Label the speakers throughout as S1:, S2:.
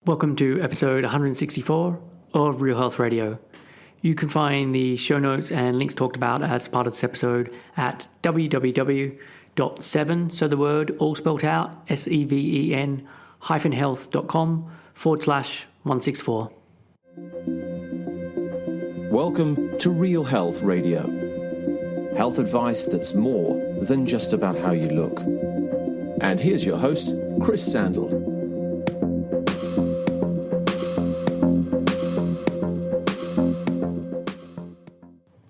S1: Welcome to episode 164 of Real Health Radio. You can find the show notes and links talked about as part of this episode at www.7, so the word all spelled out, SEVEN health.com/164.
S2: Welcome to Real Health Radio. Health advice that's more than just about how you look. And here's your host, Chris Sandel.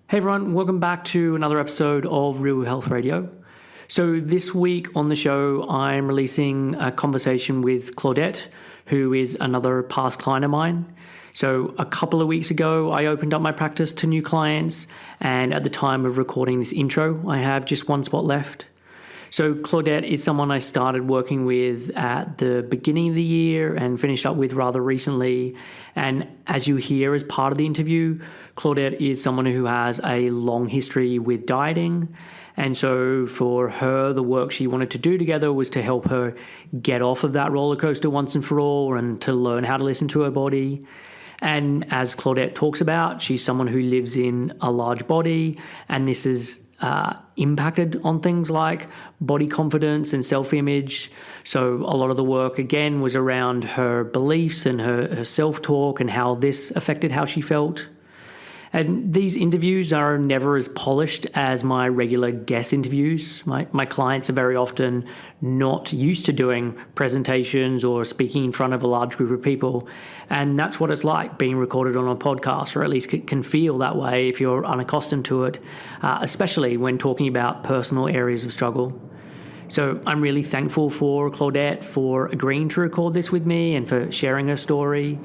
S1: Hey everyone, welcome back to another episode of Real Health Radio. So this week on the show, I'm releasing a conversation with Claudette, who is another past client of mine. So a couple of weeks ago, I opened up my practice to new clients, and at the time of recording this intro, I have just one spot left. So Claudette is someone I started working with at the beginning of the year and finished up with rather recently. And as you hear as part of the interview, Claudette is someone who has a long history with dieting. And so for her, the work she wanted to do together was to help her get off of that roller coaster once and for all and to learn how to listen to her body. And as Claudette talks about, she's someone who lives in a large body, and this is impacted on things like body confidence and self-image. So a lot of the work, again, was around her beliefs and her self-talk and how this affected how she felt. And these interviews are never as polished as my regular guest interviews. My clients are very often not used to doing presentations or speaking in front of a large group of people. And that's what it's like being recorded on a podcast, or at least it can feel that way if you're unaccustomed to it, especially when talking about personal areas of struggle. So I'm really thankful for Claudette for agreeing to record this with me and for sharing her story.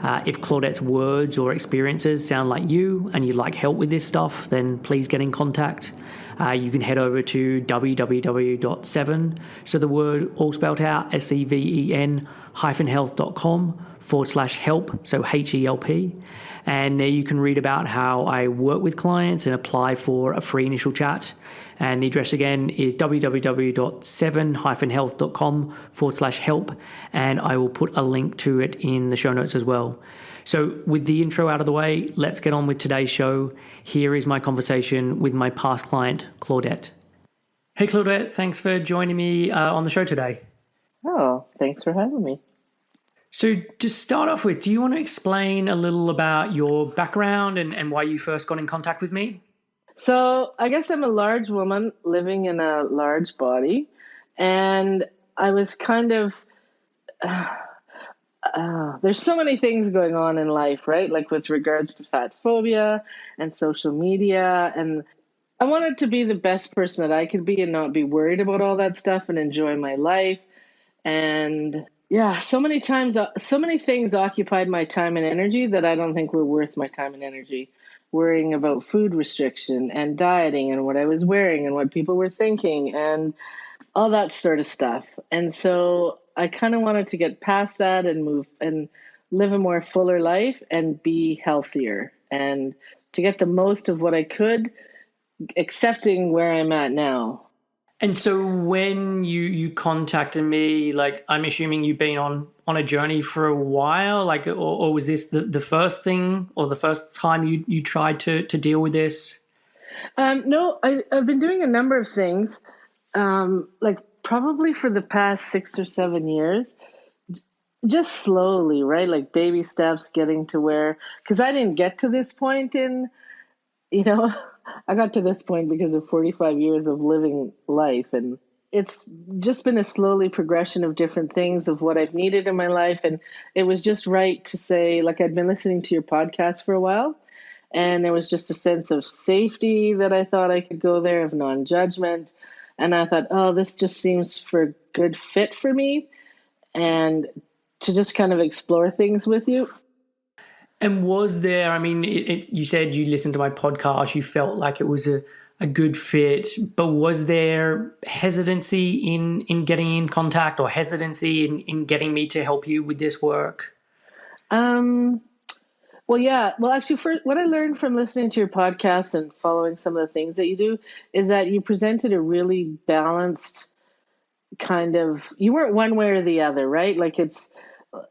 S1: If Claudette's words or experiences sound like you and you'd like help with this stuff, then please get in contact. You can head over to www.7, so the word all spelled out, SEVEN health.com/help, so HELP. And there you can read about how I work with clients and apply for a free initial chat. And the address again is www.7-health.com/help. And I will put a link to it in the show notes as well. So with the intro out of the way, let's get on with today's show. Here is my conversation with my past client, Claudette. Hey, Claudette, thanks for joining me on the show today.
S3: Oh, thanks for having me.
S1: So to start off with, do you want to explain a little about your background and why you first got in contact with me?
S3: So I guess I'm a large woman living in a large body, and I was kind of, there's so many things going on in life, right? Like with regards to fat phobia and social media, and I wanted to be the best person that I could be and not be worried about all that stuff and enjoy my life. And yeah, so many times, so many things occupied my time and energy that I don't think were worth my time and energy. Worrying about food restriction and dieting and what I was wearing and what people were thinking and all that sort of stuff. And so I kind of wanted to get past that and move and live a more fuller life and be healthier and to get the most of what I could, accepting where I'm at now.
S1: And so when you contacted me, like, I'm assuming you've been on a journey for a while, like, or was this the first thing or the first time you tried to deal with this?
S3: No, I've been doing a number of things, like probably for the past 6 or 7 years, just slowly, right? Like baby steps, getting to where, because I didn't get to this point I got to this point because of 45 years of living life, and it's just been a slowly progression of different things of what I've needed in my life. And it was just right to say, like, I'd been listening to your podcast for a while, and there was just a sense of safety that I thought I could go there, of non-judgment. And I thought, oh, this just seems for a good fit for me, and to just kind of explore things with you.
S1: And was there, I mean, you said you listened to my podcast, you felt like it was a good fit, but was there hesitancy in getting in contact or hesitancy in getting me to help you with this work?
S3: Well, yeah. Well, actually, what I learned from listening to your podcast and following some of the things that you do is that you presented a really balanced kind of, you weren't one way or the other, right? Like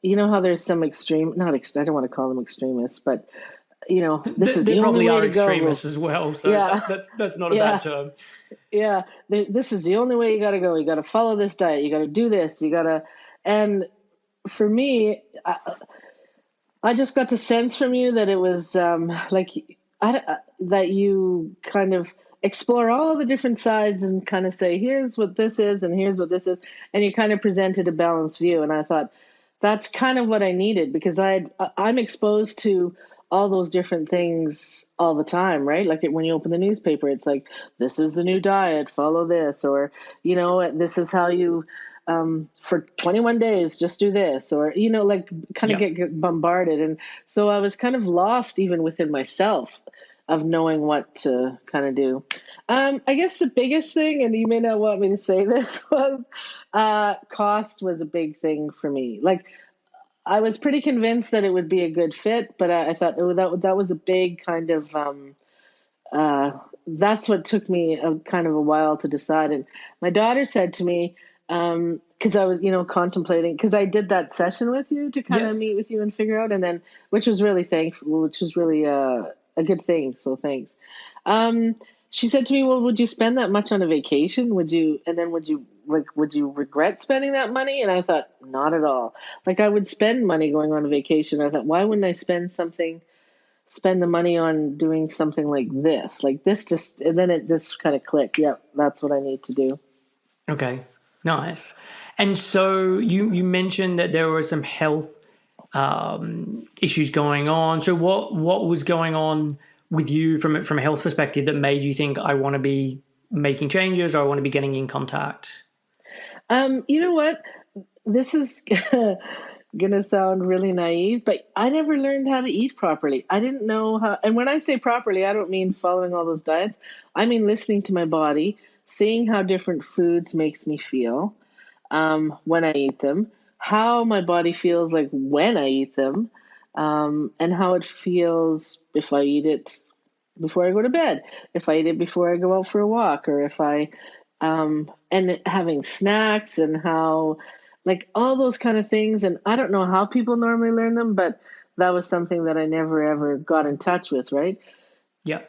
S3: you know how there's some I don't want to call them extremists, but this is
S1: They
S3: the only
S1: probably
S3: way
S1: are
S3: to go.
S1: extremists as well, so
S3: Yeah,
S1: that's not a bad
S3: yeah,
S1: term.
S3: yeah. This is the only way you got to go. You got to follow this diet. You got to do this. You got to, and for me, I just got the sense from you that it was that you kind of explore all the different sides and kind of say, here's what this is and here's what this is. And you kind of presented a balanced view. And I thought that's kind of what I needed, because I'm exposed to all those different things all the time, right? Like when you open the newspaper, it's like, this is the new diet, follow this, or, this is how you, for 21 days, just do this, or, like kind of
S1: Yeah.
S3: get bombarded. And so I was kind of lost even within myself of knowing what to kind of do. I guess the biggest thing, and you may not want me to say this, was cost was a big thing for me. Like, I was pretty convinced that it would be a good fit, but I thought that was a big kind of that's what took me a kind of a while to decide. And my daughter said to me, because I was, contemplating, because I did that session with you to kind of meet with you and figure out, and then, which was really thankful, which was really a good thing. So thanks. She said to me, well, would you spend that much on a vacation? Would you regret spending that money? And I thought, not at all. Like, I would spend money going on a vacation. I thought, why wouldn't I spend the money on doing something like this? Like this just, and then it just kind of clicked. Yep, that's what I need to do.
S1: Okay, nice. And so you mentioned that there were some health issues going on. So what was going on with you from a health perspective that made you think, I want to be making changes, or I want to be getting in contact?
S3: You know what? This is gonna sound really naive, but I never learned how to eat properly. I didn't know how, and when I say properly, I don't mean following all those diets. I mean listening to my body, seeing how different foods makes me feel when I eat them, how my body feels like when I eat them, and how it feels if I eat it before I go to bed, if I eat it before I go out for a walk, or if and having snacks, and how, like, all those kind of things. And I don't know how people normally learn them, but that was something that I never ever got in touch with, right?
S1: Yeah.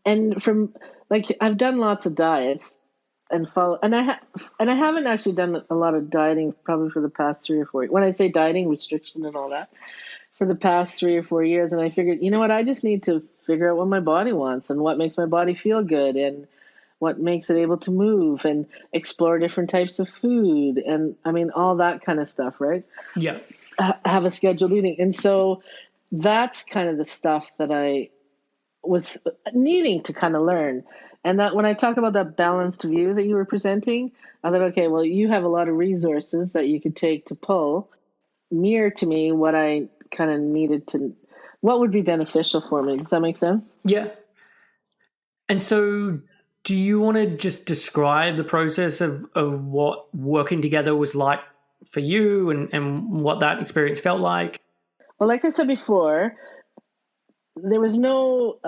S3: And from, like, I've done lots of diets and I haven't actually done a lot of dieting probably for the past 3 or 4. When I say dieting, restriction and all that, for the past 3 or 4 years. And I figured, you know what, I just need to figure out what my body wants and what makes my body feel good and what makes it able to move, and explore different types of food. And I mean, all that kind of stuff, right?
S1: Yeah.
S3: Have a scheduled eating. And so that's kind of the stuff that I was needing to kind of learn. And that when I talk about that balanced view that you were presenting, I thought, okay, well, you have a lot of resources that you could take to pull, mirror to me what I kind of needed to, what would be beneficial for me. Does that make sense?
S1: Yeah. And so do you want to just describe the process of what working together was like for you, and what that experience felt like?
S3: Well, like I said before, there was no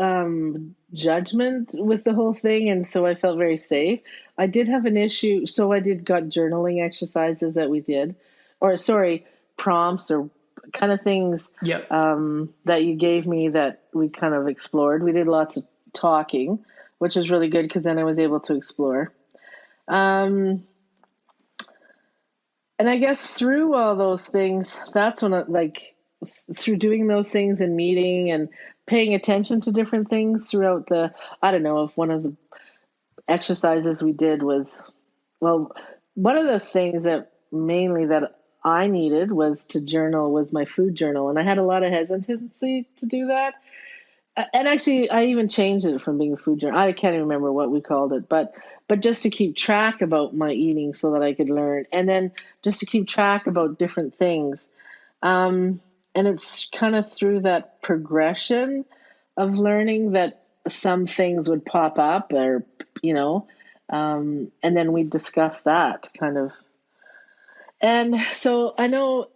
S3: judgment with the whole thing, and so I felt very safe. I did have an issue, so I did got journaling exercises that we did, or sorry, prompts or kind of things
S1: Yeah.
S3: that you gave me that we kind of explored. We did lots of talking, which was really good because then I was able to explore. And I guess through all those things, that's when through doing those things and meeting and paying attention to different things throughout I don't know if one of the exercises we did was, well, one of the things that mainly that I needed was to journal, was my food journal. And I had a lot of hesitancy to do that. And actually, I even changed it from being a food journal. I can't even remember what we called it, but just to keep track about my eating so that I could learn, and then just to keep track about different things. And it's kind of through that progression of learning that some things would pop up, or and then we discuss that kind of. And so I know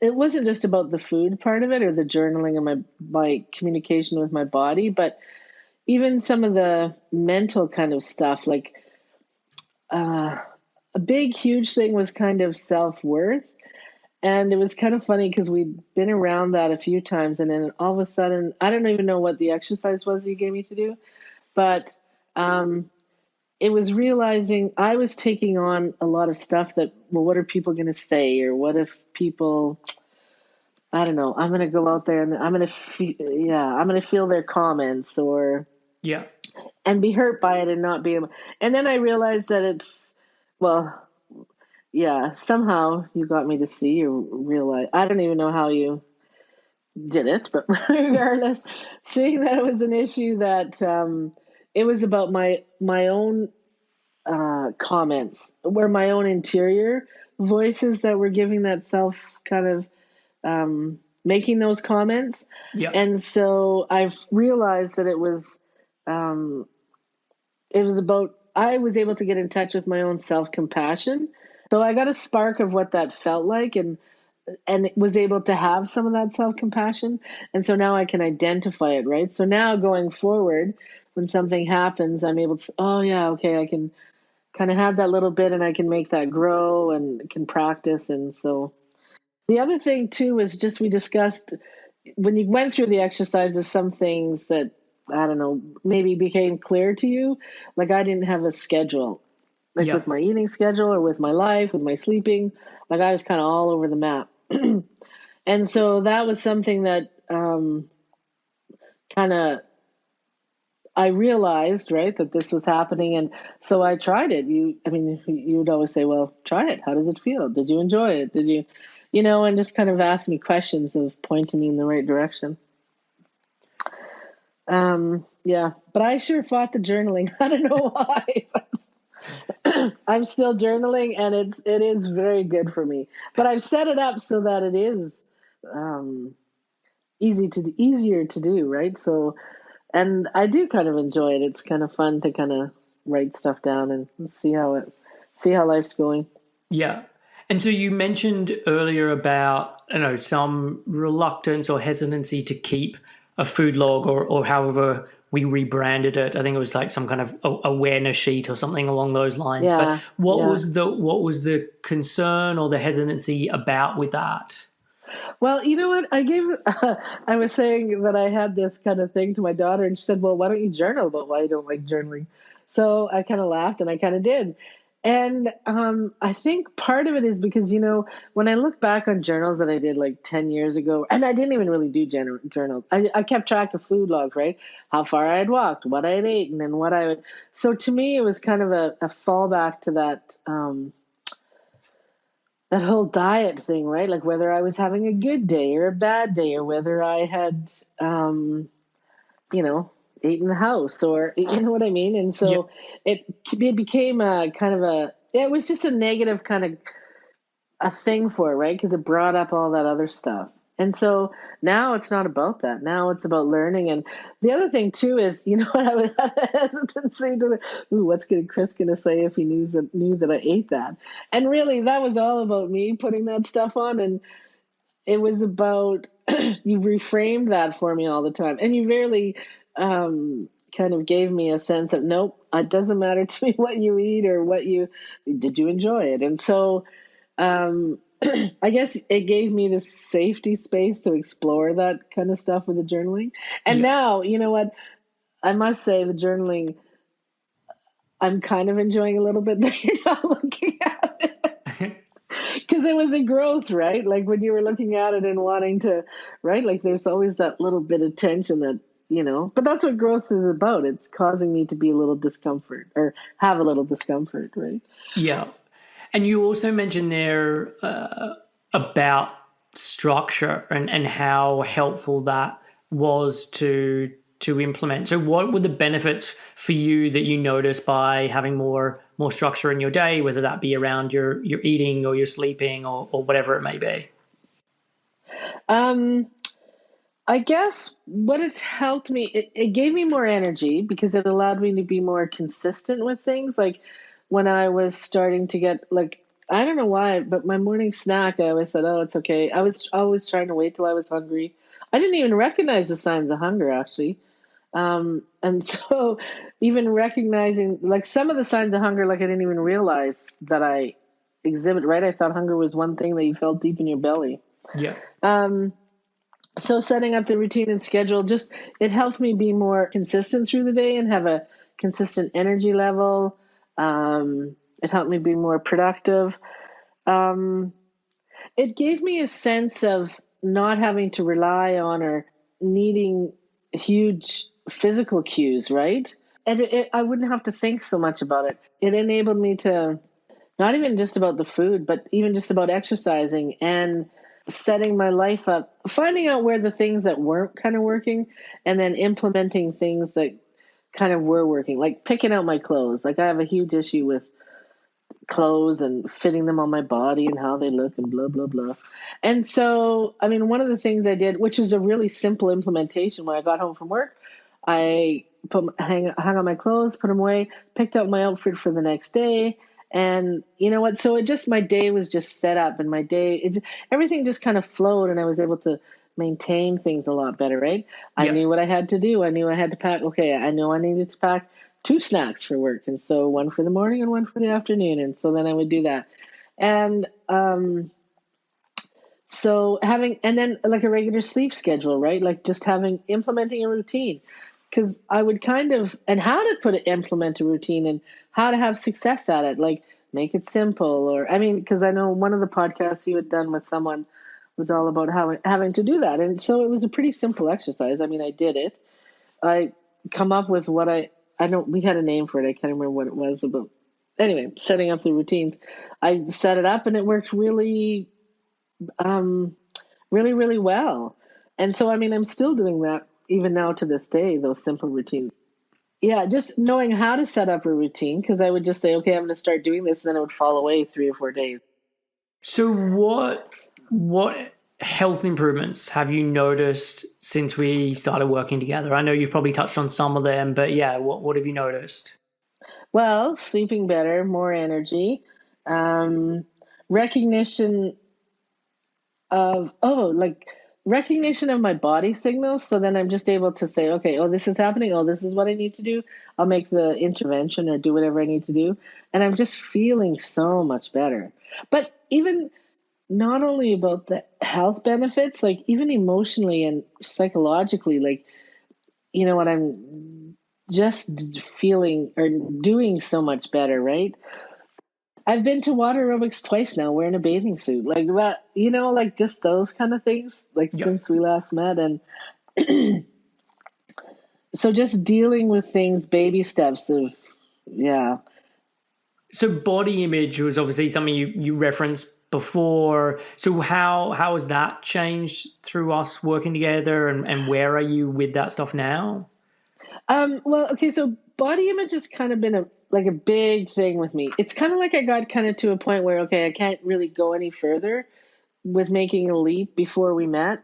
S3: it wasn't just about the food part of it or the journaling and my communication with my body, but even some of the mental kind of stuff, like a big, huge thing was kind of self-worth. And it was kind of funny because we'd been around that a few times, and then all of a sudden, I don't even know what the exercise was you gave me to do, but um, it was realizing I was taking on a lot of stuff that, well, what are people going to say? Or what if people, I don't know, I'm going to go out there and I'm going to, I'm going to feel their comments or,
S1: Yeah.
S3: and be hurt by it and not be able. And then I realized that it's, well, yeah, somehow you got me to see or realize. I don't even know how you did it, but regardless, seeing that it was an issue that it was about my own comments, were my own interior voices that were giving that self kind of making those comments.
S1: Yeah.
S3: And so I've realized that it was about, I was able to get in touch with my own self-compassion. So I got a spark of what that felt like and was able to have some of that self-compassion. And so now I can identify it, right? So now going forward, when something happens, I'm able to, oh yeah, okay, I can kind of have that little bit and I can make that grow and can practice. And so the other thing too was just, we discussed when you went through the exercises, some things that, I don't know, maybe became clear to you. Like I didn't have a schedule, like
S1: Yeah.
S3: with my eating schedule or with my life, with my sleeping, like I was kind of all over the map. And so that was something that kind of, I realized, right, that this was happening. And so I tried it. You would always say, well, try it. How does it feel? Did you enjoy it? Did you, and just kind of ask me questions of pointing me in the right direction. Yeah, but I sure fought the journaling. I don't know why, but I'm still journaling and it is very good for me, but I've set it up so that it is, um, easier to do. Right. So, and I do kind of enjoy it. It's kind of fun to kind of write stuff down and see how life's going.
S1: Yeah. And so you mentioned earlier about, some reluctance or hesitancy to keep a food log or however we rebranded it. I think it was like some kind of awareness sheet or something along those lines. But
S3: Yeah.
S1: what
S3: Yeah.
S1: was the concern or the hesitancy about with that?
S3: Well, you know what? I was saying that I had this kind of thing to my daughter, and she said, well, why don't you journal about why you don't like journaling? So I kind of laughed and I kind of did. And I think part of it is because, when I look back on journals that I did like 10 years ago, and I didn't even really do journals, I kept track of food logs, right? How far I had walked, what I had eaten, and what I would. So to me, it was kind of a fallback to that. That whole diet thing, right? Like whether I was having a good day or a bad day, or whether I had, you know, eaten the house, or you know what I mean. And
S1: Yeah.
S3: so it became a kind of it was just a negative kind of a thing for it, right? Because it brought up all that other stuff. And so now it's not about that. Now it's about learning. And the other thing too is, what I was hesitancy to, what's Chris gonna say if he knew that I ate that? And really, that was all about me putting that stuff on, and it was about you reframed that for me all the time, and you really kind of gave me a sense of, nope, it doesn't matter to me what you eat or did you enjoy it, and so. I guess it gave me this safety space to explore that kind of stuff with the journaling. And
S1: Yeah.
S3: now, you know what? I must say the journaling, I'm kind of enjoying a little bit that you're not looking at it. Because it was a growth, right? Like when you were looking at it and wanting to, right? Like there's always that little bit of tension that, but that's what growth is about. It's causing me to be a little discomfort or have a little discomfort, right?
S1: Yeah. And you also mentioned there about structure and how helpful that was to implement. So what were the benefits for you that you noticed by having more structure in your day, whether that be around your eating or your sleeping or whatever it may be?
S3: Um, I guess what it's helped me, it gave me more energy because it allowed me to be more consistent with things. Like when I was starting to get like, I don't know why, but my morning snack, I always said, oh, it's okay. I was always trying to wait till I was hungry. I didn't even recognize the signs of hunger, actually. And so even recognizing like some of the signs of hunger, like I didn't even realize that I exhibit, right? I thought hunger was one thing that you felt deep in your belly.
S1: Yeah.
S3: So setting up the routine and schedule, just it helped me be more consistent through the day and have a consistent energy level. It helped me be more productive. It gave me a sense of not having to rely on or needing huge physical cues, right? And I wouldn't have to think so much about it. It enabled me to not even just about the food, but even just about exercising and setting my life up, finding out where the things that weren't kind of working, and then implementing things that kind of were working, like picking out my clothes. Like I have a huge issue with clothes and fitting them on my body and how they look and blah, blah, blah. And so, I mean, one of the things I did, which is a really simple implementation, when I got home from work, I hung on my clothes, put them away, picked out my outfit for the next day. And you know what? So my day was just set up, and everything just kind of flowed, and I was able to maintain things a lot better, right? I
S1: Yeah.
S3: knew what I had to do. I knew I had to pack. Okay, I know I needed to pack 2 snacks for work, and so one for the morning and one for the afternoon, and so then I would do that. And so and then like a regular sleep schedule, right? Like just implementing a routine, because I would and how to implement a routine and how to have success at it, like make it simple, or I mean, because I know one of the podcasts you had done with someone was all about having to do that, and so it was a pretty simple exercise. I mean, I did it. I come up with what I don't. We had a name for it. I can't remember what it was about. Anyway, setting up the routines. I set it up, and it worked really, really, really well. And so, I mean, I'm still doing that even now to this day. Those simple routines. Yeah, just knowing how to set up a routine, because I would just say, okay, I'm going to start doing this, and then it would fall away 3 or 4 days.
S1: So what health improvements have you noticed since we started working together? I know you've probably touched on some of them, but yeah, what have you noticed?
S3: Well, sleeping better, more energy, um, recognition like recognition of my body signals. So then I'm just able to say, okay, oh, this is happening. Oh, this is what I need to do. I'll make the intervention or do whatever I need to do. And I'm just feeling so much better. But even not only about the health benefits, like even emotionally and psychologically, like, you know what, I'm just feeling or doing so much better, right? I've been to water aerobics twice now, wearing a bathing suit, like that, like just those kind of things, like
S1: Yeah.
S3: since we last met. And so just dealing with things, baby steps of, yeah.
S1: So body image was obviously something you referenced before. So how has that changed through us working together, and where are you with that stuff now?
S3: Well, okay, so body image has kind of been a big thing with me. It's kind of like I got kind of to a point where, okay, I can't really go any further with making a leap before we met.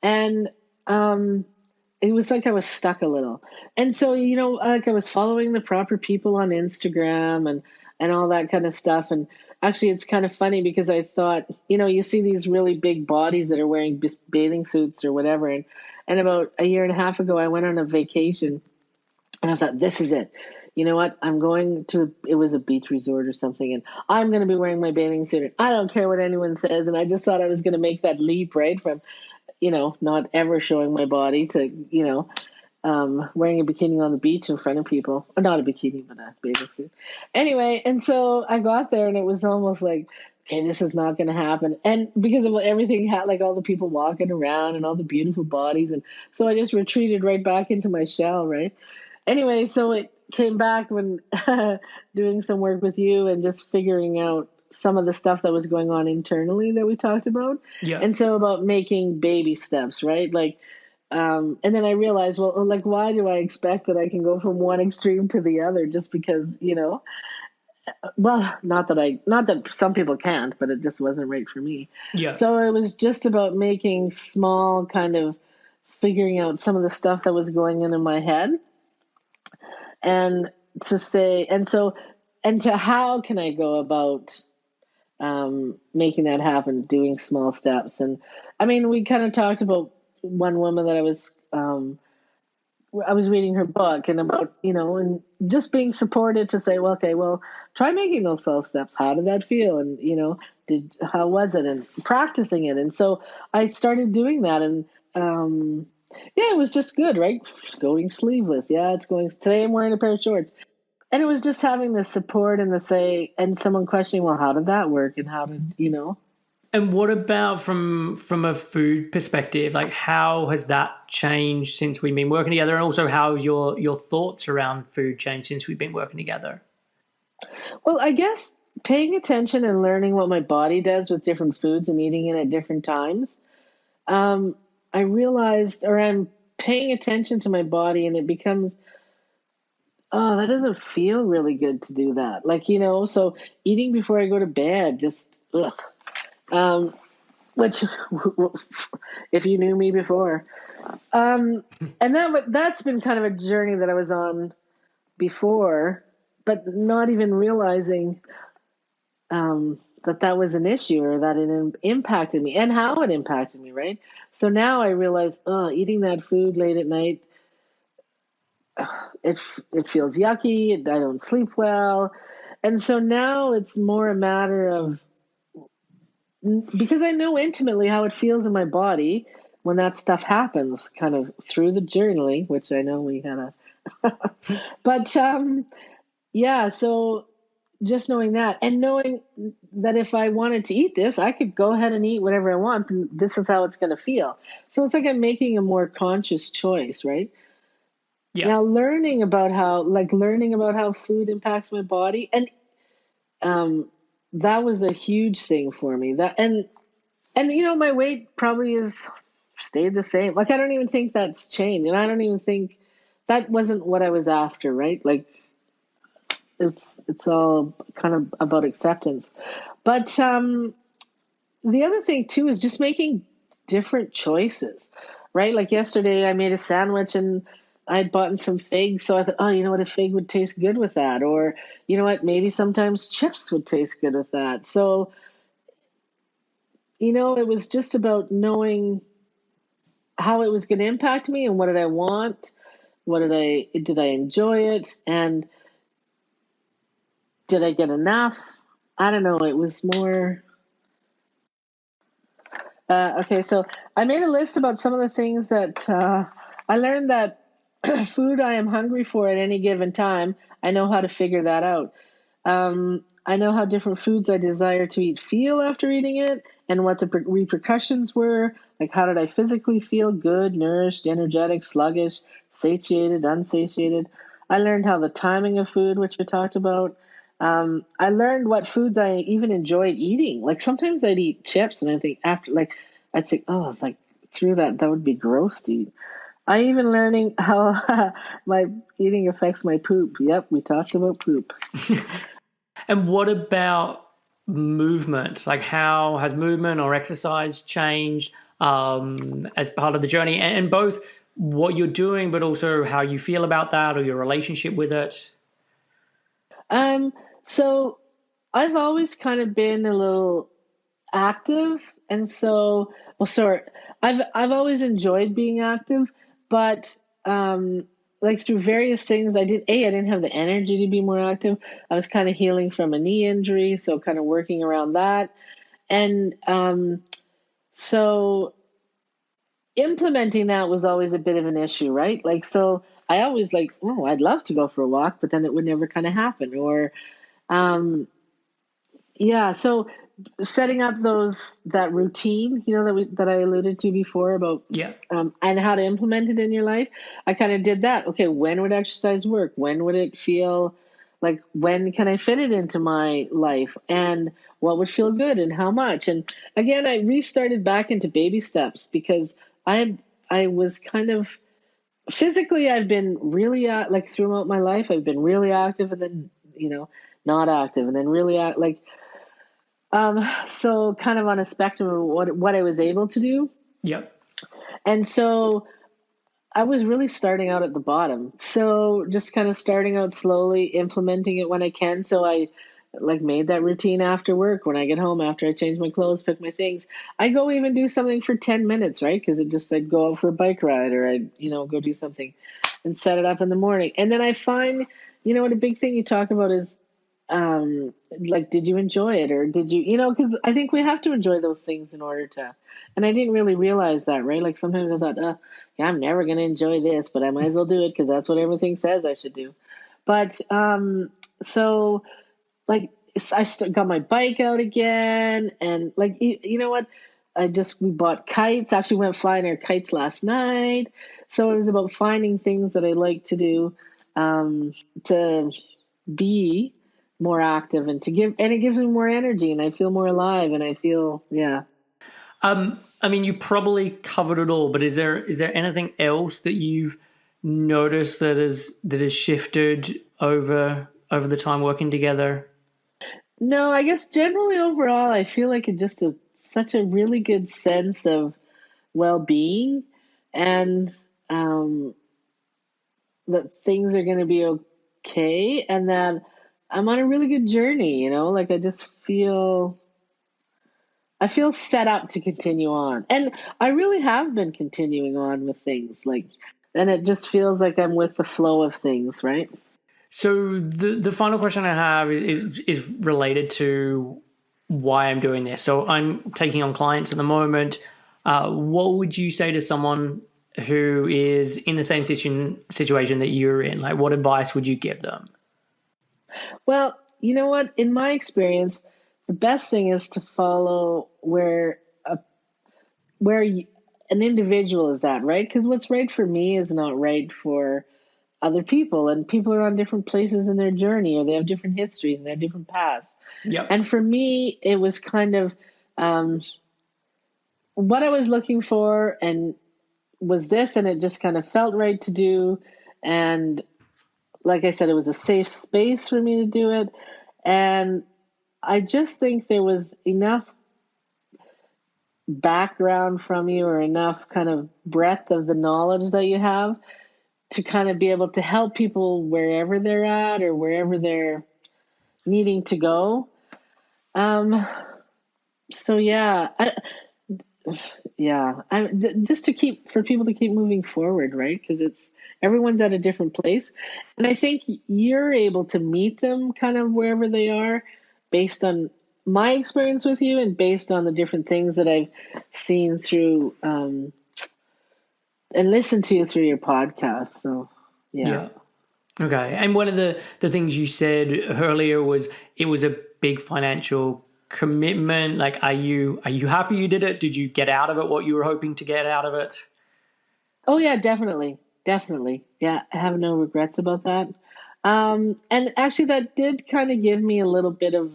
S3: And it was like I was stuck a little. And so, like I was following the proper people on Instagram and all that kind of stuff. And actually, it's kind of funny because I thought, you see these really big bodies that are wearing bathing suits or whatever. And about a year and a half ago, I went on a vacation, and I thought, this is it. You know what? It was a beach resort or something, and I'm going to be wearing my bathing suit. And I don't care what anyone says. And I just thought I was going to make that leap, right? From, not ever showing my body to, wearing a bikini on the beach in front of people. Or not a bikini, but a bathing suit. Anyway, and so I got there, and it was almost like, okay, this is not going to happen. And because of everything, like all the people walking around and all the beautiful bodies. And so I just retreated right back into my shell, right? Anyway, so it came back when doing some work with you and just figuring out some of the stuff that was going on internally that we talked about.
S1: Yeah.
S3: And so about making baby steps, right? Like, and then I realized, well, like, why do I expect that I can go from one extreme to the other just because, well, not that some people can't, but it just wasn't right for me.
S1: Yeah.
S3: So it was just about making small kind of figuring out some of the stuff that was going on in my head. And to say, and to how can I go about making that happen, doing small steps. And I mean, we kind of talked about one woman that I was I was reading her book and about, and just being supported to say, well, okay, well, try making those 12 steps. How did that feel? And, how was it? And practicing it. And so I started doing that. And, yeah, it was just good, right? It's going sleeveless. Yeah, today I'm wearing a pair of shorts. And it was just having the support and and someone questioning, well, how did that work? And how did.
S1: And what about from a food perspective? Like, how has that changed since we've been working together? And also, how your thoughts around food changed since we've been working together?
S3: Well, I guess paying attention and learning what my body does with different foods and eating it at different times. I realized, or I'm paying attention to my body, and it becomes, oh, that doesn't feel really good to do that. Like, so eating before I go to bed, just, ugh. Which, if you knew me before, and that's been kind of a journey that I was on before, but not even realizing that was an issue, or that it impacted me and how it impacted me, right? So now I realize, eating that food late at night, it feels yucky. I don't sleep well. And so now it's more a matter of, because I know intimately how it feels in my body when that stuff happens, kind of through the journaling, which I know we had but yeah, so just knowing that, and knowing that if I wanted to eat this, I could go ahead and eat whatever I want, and this is how it's going to feel. So it's like I'm making a more conscious choice, right?
S1: Yeah.
S3: Now learning about how food impacts my body, and that was a huge thing for me. And my weight probably has stayed the same. Like, I don't even think that's changed, and I don't even think that wasn't what I was after, right? Like, it's all kind of about acceptance. But the other thing too is just making different choices, right? Like yesterday I made a sandwich and I'd bought some figs, so I thought, oh, you know what, a fig would taste good with that. Or, you know what, maybe sometimes chips would taste good with that. So, it was just about knowing how it was going to impact me, and what did I want? Did I enjoy it? And did I get enough? I don't know. It was more. Okay, so I made a list about some of the things that I learned that food I am hungry for at any given time. I know how to figure that out. I know how different foods I desire to eat feel after eating it, and what the repercussions were. Like, how did I physically feel? Good, nourished, energetic, sluggish, satiated, unsatiated. I learned how the timing of food, which we talked about. I learned what foods I even enjoyed eating. Like, sometimes I'd eat chips and I think I'd say, oh, like, through that would be gross to eat. I even learning how my eating affects my poop. Yep, we talked about poop.
S1: And what about movement? Like, how has movement or exercise changed as part of the journey? And both what you're doing, but also how you feel about that, or your relationship with it?
S3: So I've always kind of been a little active, and so, I've always enjoyed being active, but like, through various things, I didn't have the energy to be more active. I was kind of healing from a knee injury, so kind of working around that, and so implementing that was always a bit of an issue, right? Like, so I always like, oh, I'd love to go for a walk, but then it would never kind of happen, or yeah, so setting up that routine, that I alluded to before about,
S1: Yeah.
S3: and how to implement it in your life. I kind of did that. Okay, when would exercise work? When would it feel like? When can I fit it into my life? And what would feel good, and how much? And again, I restarted back into baby steps, because I was kind of physically, I've been really like, throughout my life, I've been really active, and then not active, and then really like. So kind of on a spectrum of what I was able to do.
S1: Yep.
S3: And so I was really starting out at the bottom. So just kind of starting out slowly, implementing it when I can. So I like made that routine after work, when I get home, after I change my clothes, pick my things. I go even do something for 10 minutes, right? Because I'd go out for a bike ride, or I'd, go do something. and set it up in the morning. And then I find, what a big thing you talk about is, like, did you enjoy it, or did you, because I think we have to enjoy those things in order to, and I didn't really realize that, right? Like sometimes I thought, yeah, I'm never going to enjoy this, but I might as well do it because that's what everything says I should do. But, so like I got my bike out again, and like, you know what? We bought kites, actually went flying our kites last night. So it was about finding things that I like to do, to be more active and it gives me more energy, and I feel more alive, and I feel, yeah.
S1: I mean, you probably covered it all, but is there anything else that you've noticed that has shifted over the time working together?
S3: No, I guess generally overall, I feel like it just is such a really good sense of well-being, and that things are going to be okay, and that I'm on a really good journey, like I feel set up to continue on. And I really have been continuing on with things, like, and it just feels like I'm with the flow of things, right?
S1: So the final question I have is related to why I'm doing this. So I'm taking on clients at the moment. What would you say to someone who is in the same situation that you're in? Like, what advice would you give them?
S3: Well, you know what? In my experience, the best thing is to follow where an individual is at, right? Because what's right for me is not right for other people, and people are on different places in their journey, or they have different histories and they have different paths.
S1: Yep.
S3: And for me, it was kind of what I was looking for, and was this, and it just kind of felt right to do. And like I said, it was a safe space for me to do it. And I just think there was enough background from you, or enough kind of breadth of the knowledge that you have, to kind of be able to help people wherever they're at, or wherever they're needing to go. So yeah, just for people to keep moving forward, right? Because everyone's at a different place, and I think you're able to meet them kind of wherever they are, based on my experience with you, and based on the different things that I've seen through and listened to you through your podcast. So yeah.
S1: Okay. And one of the things you said earlier was it was a big financial commitment. Like, are you happy you did it? Did you get out of it what you were hoping to get out of it?
S3: Oh yeah, definitely. Yeah, I have no regrets about that. And actually that did kind of give me a little bit of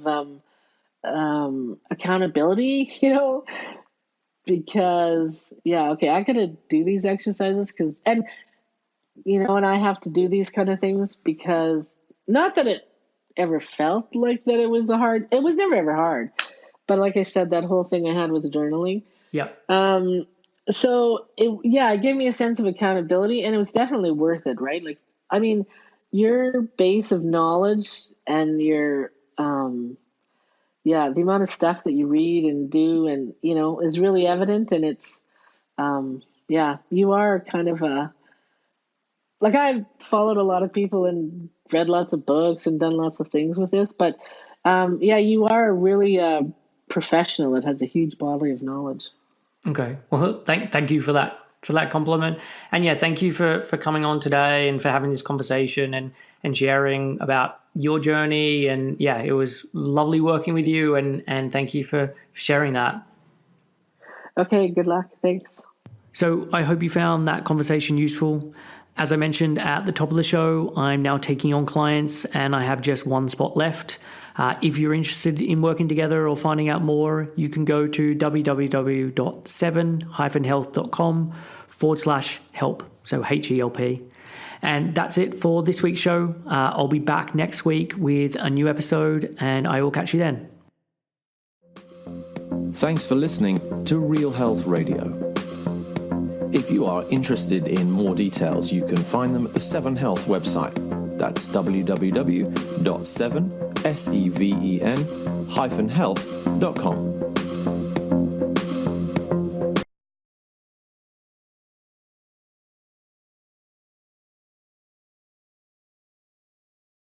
S3: accountability, because I gotta do these exercises, and I have to do these kind of things, because not that it ever felt like that it was it was never ever hard, but like I said, that whole thing I had with journaling.
S1: Yeah.
S3: So it gave me a sense of accountability, and it was definitely worth it, right? Like, I mean, your base of knowledge and your, the amount of stuff that you read and do, and, is really evident. And it's, you are kind of like, I've followed a lot of people and read lots of books and done lots of things with this, but you are really a professional that has a huge body of knowledge.
S1: Okay. Well, thank you for that compliment. And thank you for coming on today and for having this conversation and sharing about your journey. And it was lovely working with you, and thank you for sharing that.
S3: Okay, good luck. Thanks.
S1: So I hope you found that conversation useful. As I mentioned at the top of the show, I'm now taking on clients, and I have just one spot left. If you're interested in working together or finding out more, you can go to www.7-health.com/help. So HELP. And that's it for this week's show. I'll be back next week with a new episode, and I will catch you then.
S2: Thanks for listening to Real Health Radio. If you are interested in more details, you can find them at the 7 Health website. That's www.7health.com.